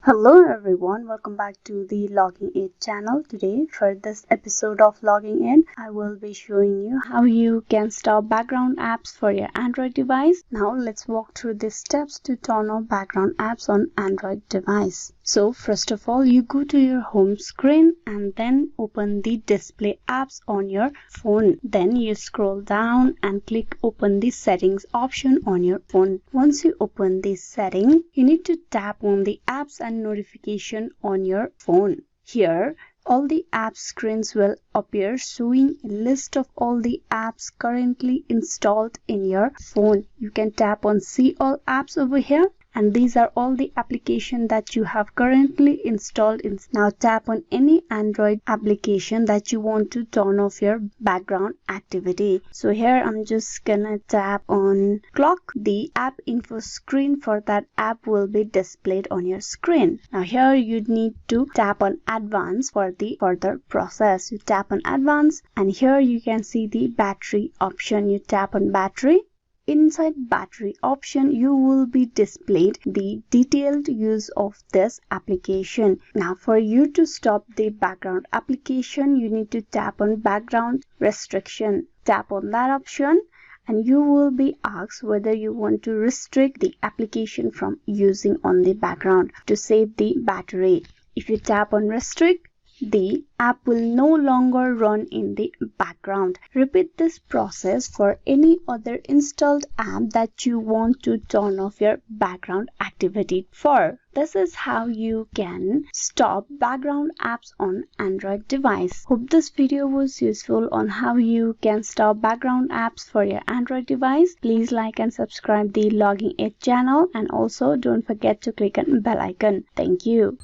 Hello everyone, welcome back to the Logging In channel. Today for this episode of Logging In, I will be showing you how you can stop background apps for your Android device. Now let's walk through the steps to turn off background apps on Android device. So first of all, you go to your home screen and then open the display apps on your phone. Then you scroll down and click open the settings option on your phone. Once you open the setting, you need to tap on the apps and notification on your phone. Here, all the app screens will appear showing a list of all the apps currently installed in your phone. You can tap on see all apps over here, and these are all the applications that you have currently installed. Now tap on any Android application that you want to turn off your background activity. So here I'm just gonna tap on clock. The app info screen for that app will be displayed on your screen. Now here you need to tap on advanced for the further process. You tap on advanced and here you can see the battery option. You tap on battery. Inside battery option, you will be displayed the detailed use of this application. Now for you to stop the background application, you need to tap on background restriction. Tap on that option and you will be asked whether you want to restrict the application from using on the background to save the battery. If you tap on restrict, the app will no longer run in the background. Repeat this process for any other installed app that you want to turn off your background activity for. This is how you can stop background apps on Android device. Hope this video was useful on how you can stop background apps for your Android device. Please like and subscribe the Logging In channel and also don't forget to click on bell icon. Thank you.